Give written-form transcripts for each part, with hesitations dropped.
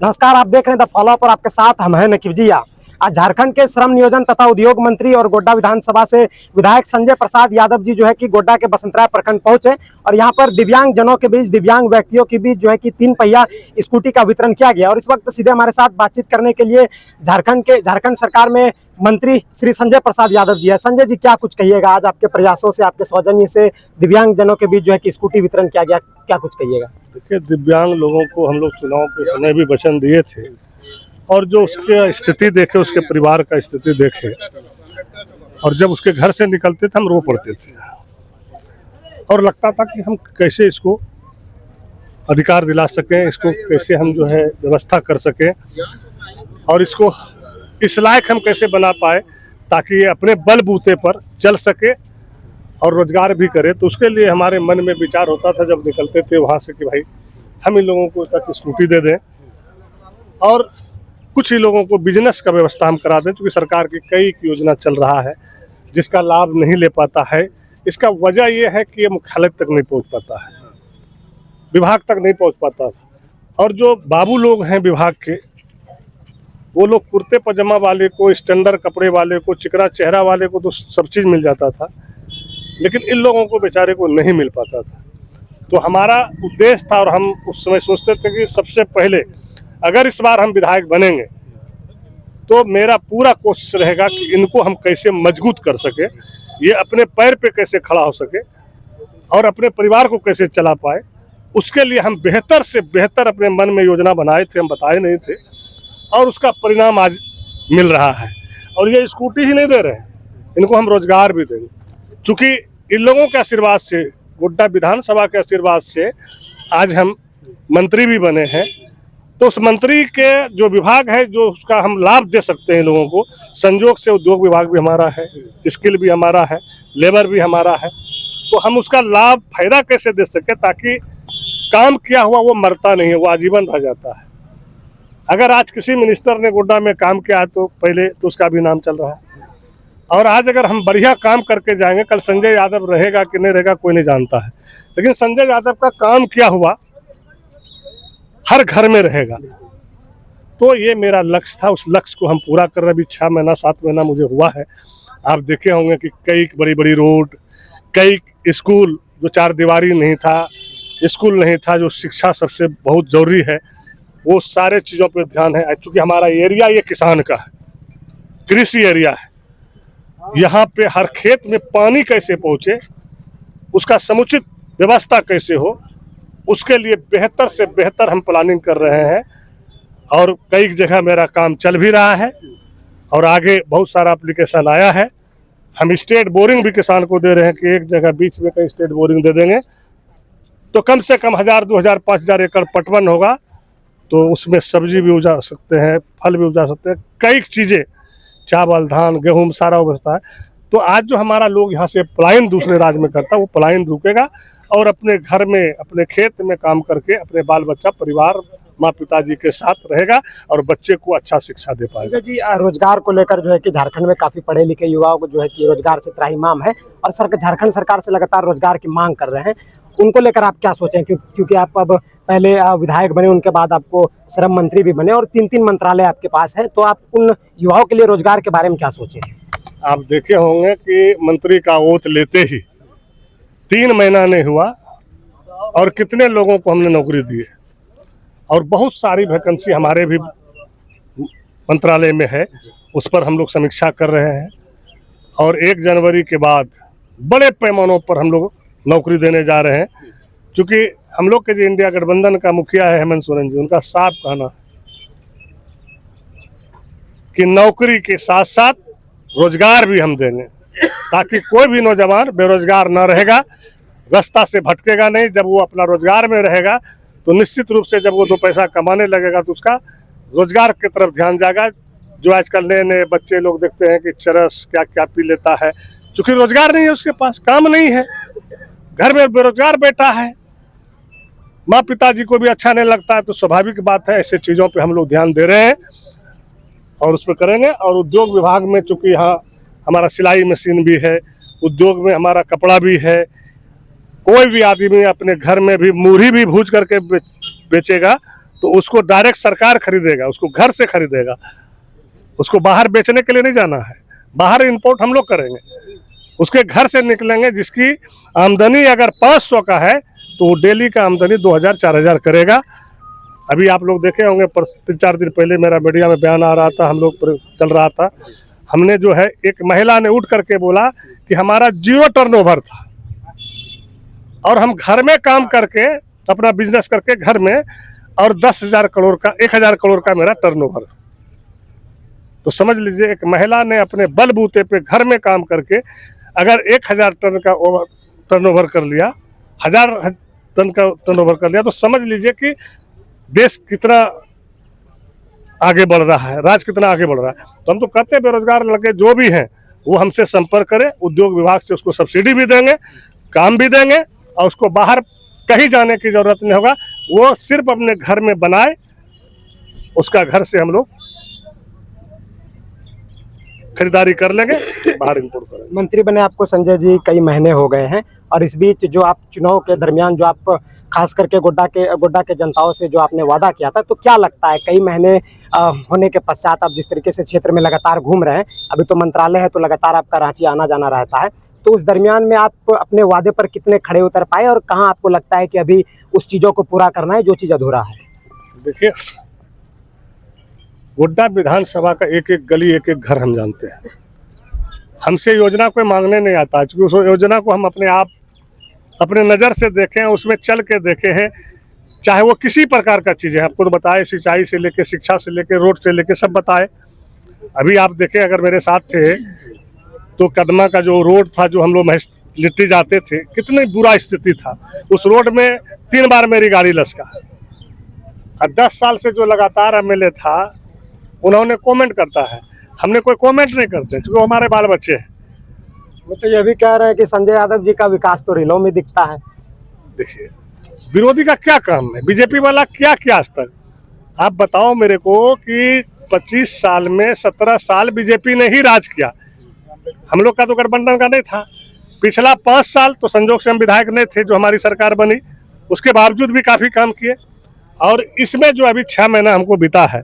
नमस्कार, आप देख रहे हैं द फॉलो अप और आपके साथ हम हैं नकीब जिया। आज झारखंड के श्रम नियोजन तथा उद्योग मंत्री और गोड्डा विधानसभा से विधायक संजय प्रसाद यादव जी जो है कि गोड्डा के बसंतराय प्रखंड पहुंचे और यहां पर दिव्यांग जनों के बीच, दिव्यांग व्यक्तियों के बीच जो है कि 3 पहिया स्कूटी का वितरण किया गया। और इस वक्त सीधे हमारे साथ बातचीत करने के लिए झारखंड सरकार में मंत्री श्री संजय प्रसाद यादव जी है। संजय जी, क्या कुछ कहिएगा? आज आपके प्रयासों से, आपके सौजन्य से दिव्यांग जनों के बीच जो है कि स्कूटी वितरण किया गया, क्या कुछ कहिएगा? देखिए, दिव्यांग लोगों को हम लोग चुनाव के समय भी वचन दिए थे और जो उसके स्थिति देखे, उसके परिवार का स्थिति देखे और जब उसके घर से निकलते थे हम रो पड़ते थे और लगता था कि हम कैसे इसको अधिकार दिला सकें, इसको कैसे हम जो है व्यवस्था कर सकें और इसको इस लायक हम कैसे बना पाए ताकि ये अपने बलबूते पर चल सके और रोजगार भी करे। तो उसके लिए हमारे मन में विचार होता था जब निकलते थे वहाँ से कि भाई हम इन लोगों को तक स्कूटी दे दें और कुछ ही लोगों को बिजनेस का व्यवस्था हम करा दें, क्योंकि सरकार की कई योजना चल रहा है जिसका लाभ नहीं ले पाता है। इसका वजह ये है कि ये मुख्यालय तक नहीं पहुँच पाता है, विभाग तक नहीं पहुँच पाता था। और जो बाबू लोग हैं विभाग के, वो लोग कुर्ते पजामा वाले को, स्टैंडर्ड कपड़े वाले को, चिकना चेहरा वाले को तो सब चीज़ मिल जाता था, लेकिन इन लोगों को बेचारे को नहीं मिल पाता था। तो हमारा उद्देश्य था और हम उस समय सोचते थे कि सबसे पहले अगर इस बार हम विधायक बनेंगे तो मेरा पूरा कोशिश रहेगा कि इनको हम कैसे मजबूत कर सके, ये अपने पैर पे कैसे खड़ा हो सके और अपने परिवार को कैसे चला पाए। उसके लिए हम बेहतर से बेहतर अपने मन में योजना बनाए थे, हम बताए नहीं थे और उसका परिणाम आज मिल रहा है। और ये स्कूटी ही नहीं दे रहे हैं, इनको हम रोजगार भी देंगे, क्योंकि इन लोगों के आशीर्वाद से, गोड्डा विधानसभा के आशीर्वाद से आज हम मंत्री भी बने हैं। तो उस मंत्री के जो विभाग है, जो उसका हम लाभ दे सकते हैं लोगों को, संजोग से उद्योग विभाग भी हमारा है, स्किल भी हमारा है, लेबर भी हमारा है, तो हम उसका लाभ फायदा कैसे दे सके ताकि काम किया हुआ वो मरता नहीं है, वो आजीवन रह जाता है। अगर आज किसी मिनिस्टर ने गोड्डा में काम किया है तो पहले तो उसका भी नाम चल रहा है और आज अगर हम बढ़िया काम करके जाएंगे, कल संजय यादव रहेगा कि नहीं रहेगा कोई नहीं जानता है, लेकिन संजय यादव का काम किया हुआ हर घर में रहेगा। तो ये मेरा लक्ष्य था, उस लक्ष्य को हम पूरा कर रहे। अभी 6 महीना 7 महीना मुझे हुआ है। आप देखे होंगे कि कई बड़ी बड़ी रोड, कई स्कूल जो 4 दीवारी नहीं था, स्कूल नहीं था, जो शिक्षा सबसे बहुत ज़रूरी है, वो सारे चीज़ों पर ध्यान है। चूँकि हमारा एरिया ये किसान का है, कृषि एरिया है, यहाँ पे हर खेत में पानी कैसे पहुँचे, उसका समुचित व्यवस्था कैसे हो, उसके लिए बेहतर से बेहतर हम प्लानिंग कर रहे हैं और कई जगह मेरा काम चल भी रहा है और आगे बहुत सारा एप्लीकेशन आया है। हम स्टेट बोरिंग भी किसान को दे रहे हैं कि एक जगह बीच में कहीं स्टेट बोरिंग दे देंगे तो कम से कम 1000, 2000, 5000 एकड़ पटवन होगा, तो उसमें सब्जी भी उगा सकते हैं, फल भी उगा सकते हैं, कई चीज़ें, चावल, धान, गेहूँ सारा व्यवस्था है। तो आज जो हमारा लोग यहाँ से पलायन दूसरे राज्य में करता है, वो पलायन रुकेगा और अपने घर में, अपने खेत में काम करके अपने बाल बच्चा, परिवार, माँ पिताजी के साथ रहेगा और बच्चे को अच्छा शिक्षा दे पाएगा। जी, रोजगार को लेकर जो है कि झारखंड में काफी पढ़े लिखे युवाओं को जो है कि रोजगार से त्राहिमाम है और झारखंड सरकार से लगातार रोजगार की मांग कर रहे हैं, उनको लेकर आप क्या सोचें? क्योंकि आप अब पहले विधायक बने, उनके बाद आपको श्रम मंत्री भी बने और 3 मंत्रालय आपके पास है, तो आप उन युवाओं के लिए रोजगार के बारे में क्या सोचें? आप देखे होंगे कि मंत्री का ओथ लेते ही 3 महीना नहीं हुआ और कितने लोगों को हमने नौकरी दी है और बहुत सारी वैकेंसी हमारे भी मंत्रालय में है, उस पर हम लोग समीक्षा कर रहे हैं और 1 जनवरी के बाद बड़े पैमानों पर हम लोग नौकरी देने जा रहे हैं। क्योंकि हम लोग के जो इंडिया गठबंधन का मुखिया है हेमंत सोरेन जी, उनका साफ कहना है कि नौकरी के साथ साथ रोजगार भी हम देंगे ताकि कोई भी नौजवान बेरोजगार ना रहेगा, रास्ता से भटकेगा नहीं। जब वो अपना रोजगार में रहेगा तो निश्चित रूप से जब वो 2 पैसा कमाने लगेगा तो उसका रोजगार की तरफ ध्यान जाएगा। जो आजकल नए नए बच्चे लोग देखते हैं कि चरस क्या क्या पी लेता है, क्योंकि रोजगार नहीं है, उसके पास काम नहीं है, घर में बेरोजगार बैठा है, माँ पिताजी को भी अच्छा नहीं लगता है। तो स्वाभाविक बात है, ऐसे चीज़ों पे हम लोग ध्यान दे रहे हैं और उस पर करेंगे। और उद्योग विभाग में चूँकि यहाँ हमारा सिलाई मशीन भी है, उद्योग में हमारा कपड़ा भी है, कोई भी आदमी अपने घर में भी मूढ़ी भी भूज करके बेचेगा तो उसको डायरेक्ट सरकार खरीदेगा, उसको घर से खरीदेगा, उसको बाहर बेचने के लिए नहीं जाना है। बाहर इंपोर्ट हम लोग करेंगे, उसके घर से निकलेंगे। जिसकी आमदनी अगर 500 का है तो डेली का आमदनी 2000-4000 करेगा। अभी आप लोग देखे होंगे, 3-4 दिन पहले मेरा मीडिया में बयान आ रहा था, हम लोग पर चल रहा था। हमने जो है, एक महिला ने उठ करके बोला कि हमारा 0 टर्नओवर था और हम घर में काम करके अपना बिजनेस करके घर में, और 10,000 करोड़ का 1,000 करोड़ का मेरा टर्नओवर। तो समझ लीजिए, एक महिला ने अपने बलबूते पे घर में काम करके अगर 1,000 टन का टर्नओवर कर लिया, 1,000 टन का टर्नओवर कर लिया, तो समझ लीजिए कि देश कितना आगे बढ़ रहा है, राज्य कितना आगे बढ़ रहा है। तो हम तो कहते हैं बेरोजगार लड़के जो भी हैं वो हमसे संपर्क करें, उद्योग विभाग से उसको सब्सिडी भी देंगे, काम भी देंगे, और उसको बाहर कहीं जाने की जरूरत नहीं होगा। वो सिर्फ अपने घर में बनाए, उसका घर से हम लोग खरीदारी कर लेंगे, बाहर इंपोर्ट करेंगे। मंत्री बने आपको संजय जी कई महीने हो गए हैं, और इस बीच जो आप चुनाव के दरमियान जो आप खास करके गोड्डा के जनताओं से जो आपने वादा किया था, तो क्या लगता है कई महीने होने के पश्चात आप जिस तरीके से क्षेत्र में लगातार घूम रहे हैं, अभी तो मंत्रालय है तो लगातार आपका रांची आना जाना रहता है, तो उस दरमियान में आप अपने वादे पर कितने खड़े उतर पाए, और कहाँ आपको लगता है कि अभी उस चीज़ों को पूरा करना है जो चीज़ अधूरा है? देखिए, गोड्डा विधानसभा का एक एक गली, एक एक घर हम जानते हैं। हमसे योजना कोई मांगने नहीं आता, क्योंकि उस योजना को हम अपने आप अपने नज़र से देखे हैं, उसमें चल के देखे हैं, चाहे वो किसी प्रकार का चीज़ है। आपको तो बताए, सिंचाई से लेके, शिक्षा से लेके, रोड से लेके सब बताए। अभी आप देखें, अगर मेरे साथ थे तो कदमा का जो रोड था, जो हम लोग लिट्टी जाते थे, कितनी बुरा स्थिति था। उस रोड में 3 बार मेरी गाड़ी लसका। और 10 साल से जो लगातार एमएलए था, उन्होंने कमेंट करता है, हमने कोई कमेंट नहीं करते क्योंकि हमारे बाल बच्चे हैं। वो तो ये भी कह रहे हैं कि संजय यादव जी का विकास तो रीलों में दिखता है। देखिए, विरोधी का क्या काम है, बीजेपी वाला क्या किया आज तक? आप बताओ मेरे को कि 25 साल में 17 साल बीजेपी ने ही राज किया। हम लोग का तो गठबंधन का नहीं था। पिछला 5 साल तो संजोग से हम विधायक नहीं थे, जो हमारी सरकार बनी, उसके बावजूद भी काफ़ी काम किए। और इसमें जो अभी 6 महीना हमको बीता है,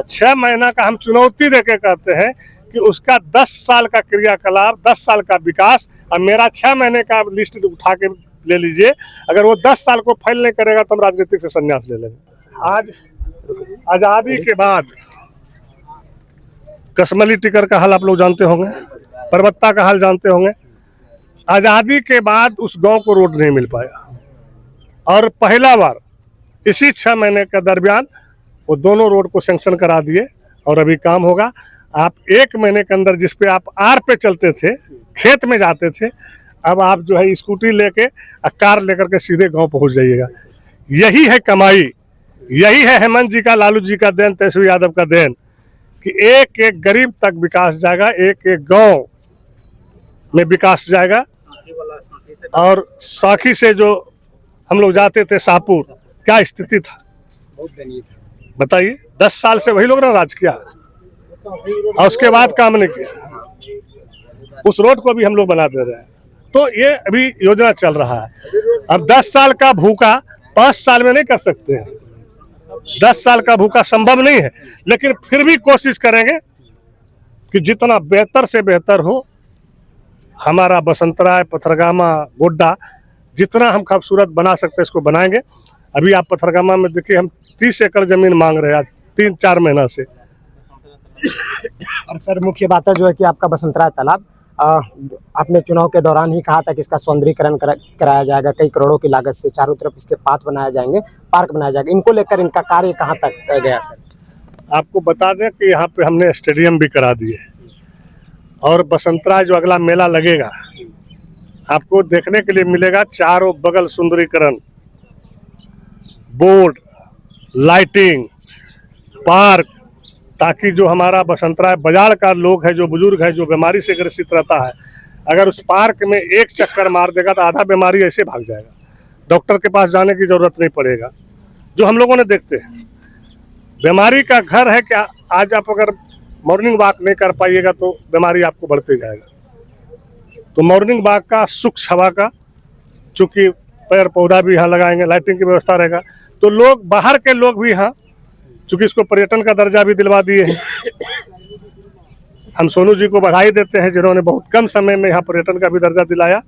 6 महीना का हम चुनौती देके कहते हैं कि उसका 10 साल का क्रियाकलाप, 10 साल का विकास, और मेरा 6 महीने का लिस्ट उठा के ले लीजिए। अगर वो 10 साल को फेल नहीं करेगा तो हम राजनीतिक से संन्यास ले लेंगे। आज आज़ादी के बाद कसमली टिकर का हाल आप लोग जानते होंगे, परबत्ता का हाल जानते होंगे। आज़ादी के बाद उस गांव को रोड नहीं मिल पाया, और पहला बार इसी 6 महीने के दरमियान वो दोनों रोड को सैंक्शन करा दिए, और अभी काम होगा। आप 1 महीने के अंदर, जिस पे आप आर पे चलते थे, खेत में जाते थे, अब आप जो है स्कूटी लेके कार लेकर के सीधे गांव पहुंच जाइएगा। यही है कमाई, यही है हेमंत जी का, लालू जी का देन, तेजस्वी यादव का देन, कि एक एक गरीब तक विकास जाएगा, एक एक गांव में विकास जाएगा। और साखी से जो हम लोग जाते थे शाहपुर, क्या स्थिति था बताइए। 10 साल से वही लोग ना राज किया, और उसके बाद काम नहीं किया। उस रोड को भी हम लोग बना दे रहे हैं। तो ये अभी योजना चल रहा है। अब 10 साल का भूखा 5 साल में नहीं कर सकते हैं, 10 साल का भूखा संभव नहीं है, लेकिन फिर भी कोशिश करेंगे कि जितना बेहतर से बेहतर हो हमारा बसंतराय, पथरगामा, गोड्डा, जितना हम खूबसूरत बना सकते हैं इसको बनाएंगे। अभी आप पथरगामा में देखिए, हम 30 एकड़ जमीन मांग रहे हैं आज 3-4 महीना से। और सर, मुख्य बात है जो है कि आपका बसंतराय तालाब, आपने चुनाव के दौरान ही कहा था कि इसका सौंदर्यीकरण कराया जाएगा, कई करोड़ों की लागत से, चारों तरफ इसके पाथ बनाए जाएंगे, पार्क बनाया जाएगा। इनको लेकर इनका कार्य कहाँ तक गया सर? आपको बता दें कि यहाँ पे हमने स्टेडियम भी करा दिए, और बसंतराय जो अगला मेला लगेगा आपको देखने के लिए मिलेगा, चारों बगल सुंदरीकरण, बोर्ड, लाइटिंग, पार्क, ताकि जो हमारा बसंतराय बाजार का लोग है, जो बुजुर्ग है, जो बीमारी से ग्रसित रहता है, अगर उस पार्क में एक चक्कर मार देगा तो आधा बीमारी ऐसे भाग जाएगा, डॉक्टर के पास जाने की जरूरत नहीं पड़ेगा। जो हम लोगों ने देखते हैं, बीमारी का घर है कि आज आप अगर मॉर्निंग वॉक नहीं कर पाइएगा तो बीमारी आपको बढ़ते जाएगा। तो मॉर्निंग वॉक का, सुख हवा का, चूँकि पेड़ पौधा भी यहाँ लगाएंगे, लाइटिंग की व्यवस्था रहेगा। तो लोग, बाहर के लोग भी यहाँ, चूंकि इसको पर्यटन का दर्जा भी दिलवा दिए हैं, हम सोनू जी को बधाई देते हैं जिन्होंने बहुत कम समय में यहाँ पर्यटन का भी दर्जा दिलाया।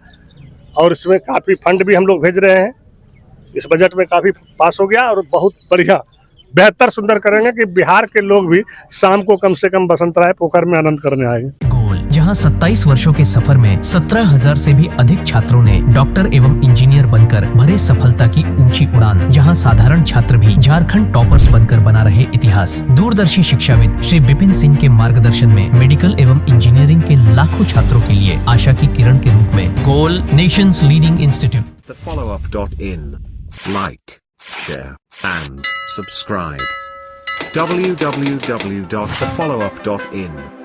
और इसमें काफ़ी फंड भी हम लोग भेज रहे हैं, इस बजट में काफ़ी पास हो गया और बहुत बढ़िया बेहतर सुंदर करेंगे कि बिहार के लोग भी शाम को कम से कम बसंत राय पोखर में आनंद करने आएंगे। गोल, जहां 27 वर्षों के सफर में 17,000 से भी अधिक छात्रों ने डॉक्टर एवं इंजीनियर बनकर भरे सफलता की ऊंची उड़ान, जहां साधारण छात्र भी झारखंड टॉपर्स बनकर बना रहे इतिहास। दूरदर्शी शिक्षाविद श्री विपिन सिंह के मार्गदर्शन में मेडिकल एवं इंजीनियरिंग के लाखों छात्रों के लिए आशा की किरण के रूप में गोल, nation's leading institute. thefollowup.in. Like, share, and subscribe. www.thefollowup.in